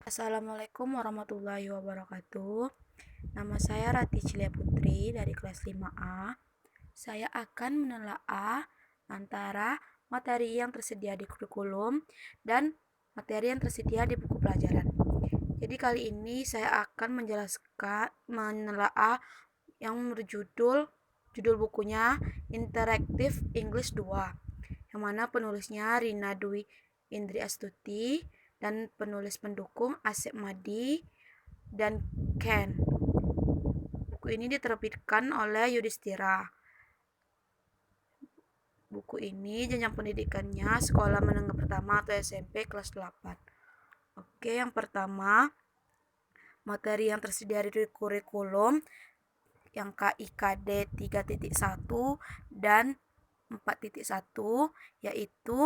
Assalamualaikum warahmatullahi wabarakatuh. Nama saya Rati Cilia Putri dari kelas 5A. Saya akan menelaah antara materi yang tersedia di kurikulum dan materi yang tersedia di buku pelajaran. Jadi kali ini saya akan menelaah yang judul bukunya Interaktif English 2, yang mana penulisnya Rina Dwi Indri Astuti dan penulis pendukung Asep Madi dan Ken. Buku ini diterbitkan oleh Yudhistira. Buku ini jenjang pendidikannya sekolah menengah pertama atau SMP kelas 8. Oke, yang pertama, materi yang tersedia di kurikulum yang KIKD 3.1 dan 4.1 yaitu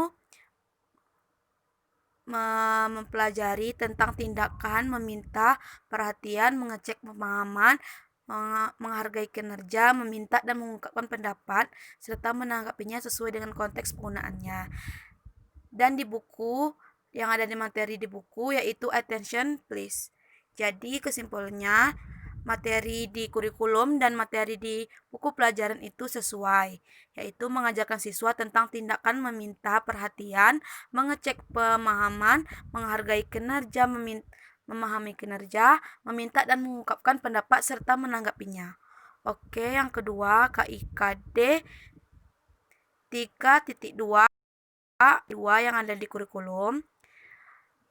mempelajari tentang tindakan, meminta perhatian, mengecek pemahaman, menghargai kinerja, meminta dan mengungkapkan pendapat, serta menanggapinya sesuai dengan konteks penggunaannya. Dan di buku, yang ada di materi di buku yaitu attention please. Jadi kesimpulannya, materi di kurikulum dan materi di buku pelajaran itu sesuai, yaitu mengajarkan siswa tentang tindakan meminta perhatian, mengecek pemahaman, menghargai kinerja, memahami kinerja, meminta dan mengungkapkan pendapat serta menanggapinya. Oke, yang kedua KIKD 3.2 yang ada di kurikulum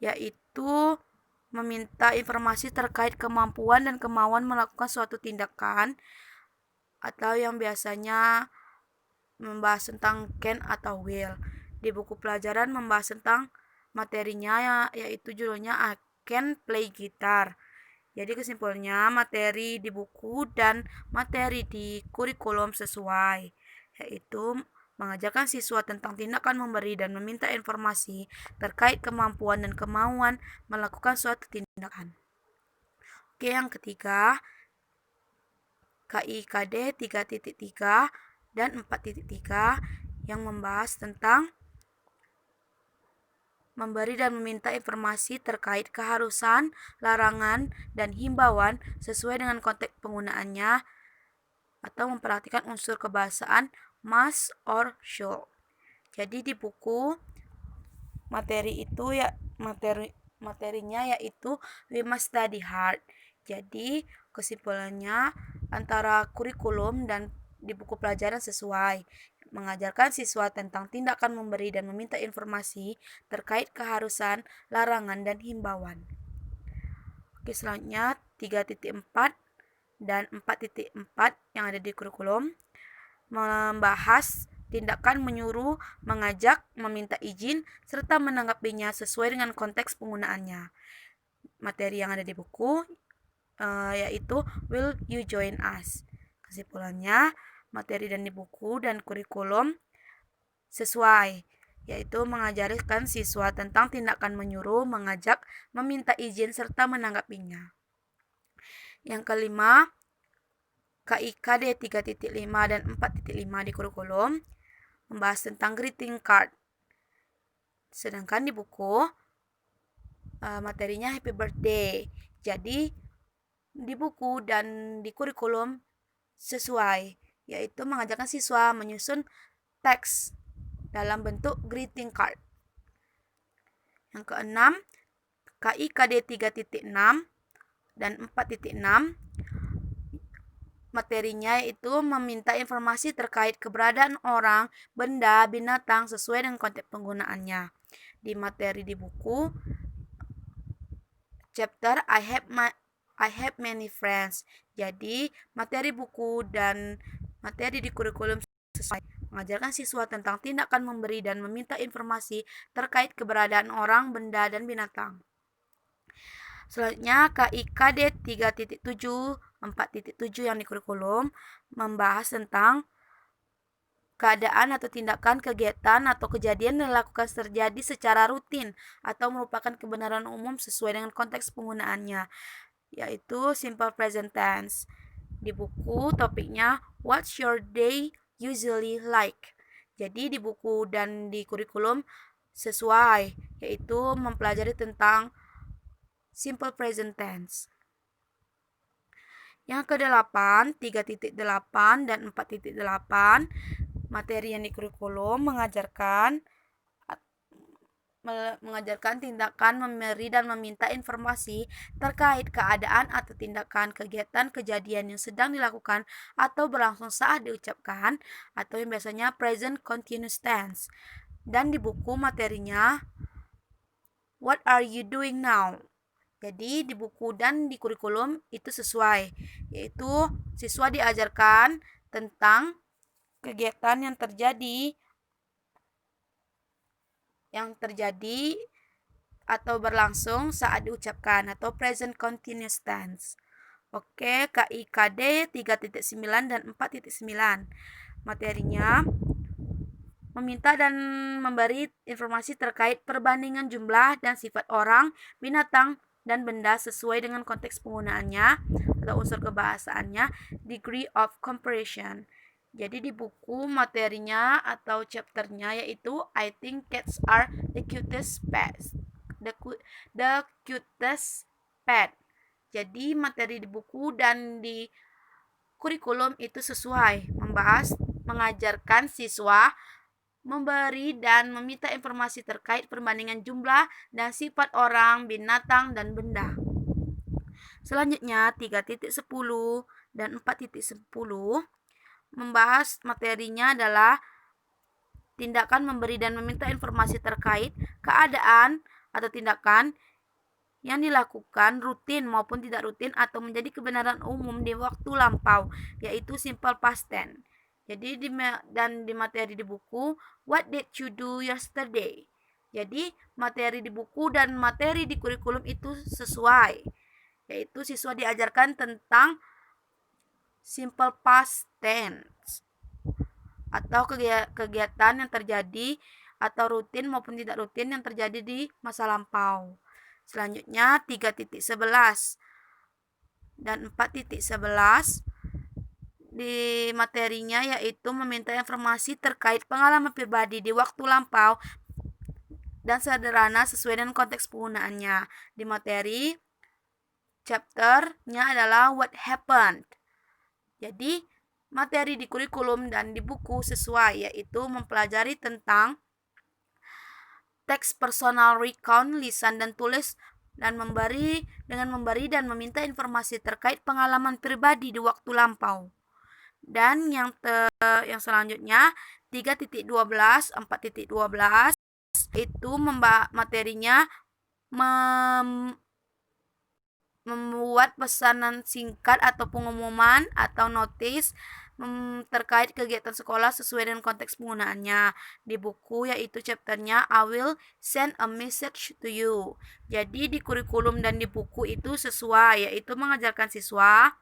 yaitu meminta informasi terkait kemampuan dan kemauan melakukan suatu tindakan, atau yang biasanya membahas tentang can atau will. Di buku pelajaran membahas tentang materinya yaitu judulnya I Can Play Guitar. Jadi kesimpulannya materi di buku dan materi di kurikulum sesuai, yaitu mengajarkan siswa tentang tindakan memberi dan meminta informasi terkait kemampuan dan kemauan melakukan suatu tindakan. Oke, yang ketiga, KIKD 3.3 dan 4.3 yang membahas tentang memberi dan meminta informasi terkait keharusan, larangan, dan himbauan sesuai dengan konteks penggunaannya atau memperhatikan unsur kebahasaan must or should. Jadi di buku materinya yaitu we must study hard. Jadi kesimpulannya antara kurikulum dan di buku pelajaran sesuai, mengajarkan siswa tentang tindakan memberi dan meminta informasi terkait keharusan, larangan, dan himbauan. Oke, selanjutnya 3.4 dan 4.4 yang ada di kurikulum membahas tindakan menyuruh, mengajak, meminta izin, serta menanggapinya sesuai dengan konteks penggunaannya. Materi yang ada di buku yaitu Will You Join Us? Kesimpulannya, materi dan di buku dan kurikulum sesuai, yaitu mengajarkan siswa tentang tindakan menyuruh, mengajak, meminta izin, serta menanggapinya. Yang kelima, KIKD 3.5 dan 4.5 di kurikulum membahas tentang greeting card. Sedangkan di buku materinya happy birthday. Jadi di buku dan di kurikulum sesuai, yaitu mengajarkan siswa menyusun teks dalam bentuk greeting card. Yang keenam, KIKD 3.6 dan 4.6 materinya yaitu meminta informasi terkait keberadaan orang, benda, binatang sesuai dengan konteks penggunaannya. Di materi di buku chapter I have many friends. Jadi materi buku dan materi di kurikulum sesuai, mengajarkan siswa tentang tindakan memberi dan meminta informasi terkait keberadaan orang, benda, dan binatang. Selanjutnya KIKD 3.7, 4.7 yang di kurikulum membahas tentang keadaan atau tindakan, kegiatan atau kejadian yang dilakukan terjadi secara rutin atau merupakan kebenaran umum sesuai dengan konteks penggunaannya, yaitu simple present tense. Di buku topiknya What's your day usually like? Jadi di buku dan di kurikulum sesuai, yaitu mempelajari tentang simple present tense. Yang ke-8, 3.8 dan 4.8, materi yang di kurikulum mengajarkan tindakan memberi dan meminta informasi terkait keadaan atau tindakan kegiatan kejadian yang sedang dilakukan atau berlangsung saat diucapkan, atau yang biasanya present continuous tense. Dan di buku materinya what are you doing now? Jadi di buku dan di kurikulum itu sesuai, yaitu siswa diajarkan tentang kegiatan yang terjadi atau berlangsung saat diucapkan, atau present continuous tense. Oke, KIKD 3.9 dan 4.9. Materinya meminta dan memberi informasi terkait perbandingan jumlah dan sifat orang, binatang, dan benda sesuai dengan konteks penggunaannya atau unsur kebahasaannya, degree of comparison. Jadi di buku materinya atau chapternya yaitu I think cats are the cutest pets. The cutest pet. Jadi materi di buku dan di kurikulum itu sesuai, mengajarkan siswa memberi dan meminta informasi terkait perbandingan jumlah dan sifat orang, binatang, dan benda. Selanjutnya 3.10 dan 4.10 membahas materinya adalah tindakan memberi dan meminta informasi terkait keadaan atau tindakan yang dilakukan rutin maupun tidak rutin atau menjadi kebenaran umum di waktu lampau, yaitu simple past tense. Jadi di materi di buku what did you do yesterday? Jadi materi di buku dan materi di kurikulum itu sesuai, yaitu siswa diajarkan tentang simple past tense atau kegiatan yang terjadi atau rutin maupun tidak rutin yang terjadi di masa lampau. Selanjutnya 3.11 dan 4.11 di materinya yaitu meminta informasi terkait pengalaman pribadi di waktu lampau dan sederhana sesuai dengan konteks penggunaannya. Di materi chapternya adalah what happened. Jadi materi di kurikulum dan di buku sesuai, yaitu mempelajari tentang teks personal recount, lisan dan tulis, dan memberi dan meminta informasi terkait pengalaman pribadi di waktu lampau. Dan yang selanjutnya 3.12, 4.12 itu materinya membuat pesanan singkat atau pengumuman atau notis terkait kegiatan sekolah sesuai dengan konteks penggunaannya. Di buku yaitu chapternya I will send a message to you. Jadi di kurikulum dan di buku itu sesuai, yaitu mengajarkan siswa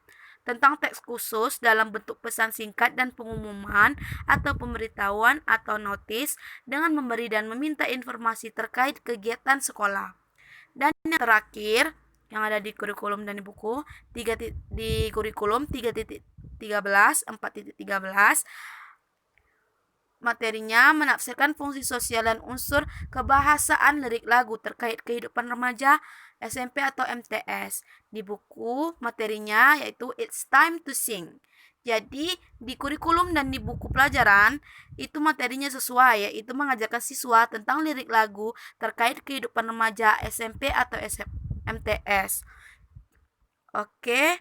tentang teks khusus dalam bentuk pesan singkat dan pengumuman atau pemberitahuan atau notis dengan memberi dan meminta informasi terkait kegiatan sekolah. Dan yang terakhir yang ada di kurikulum dan di buku di kurikulum 3.13, 4.13 materinya menafsirkan fungsi sosial dan unsur kebahasaan lirik lagu terkait kehidupan remaja SMP atau MTS. Di buku materinya yaitu It's Time to Sing. Jadi di kurikulum dan di buku pelajaran itu materinya sesuai, yaitu mengajarkan siswa tentang lirik lagu terkait kehidupan remaja SMP atau MTS. Oke,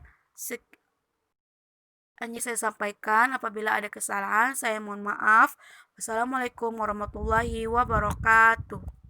hanya saya sampaikan. Apabila ada kesalahan saya mohon maaf. Wassalamualaikum warahmatullahi wabarakatuh.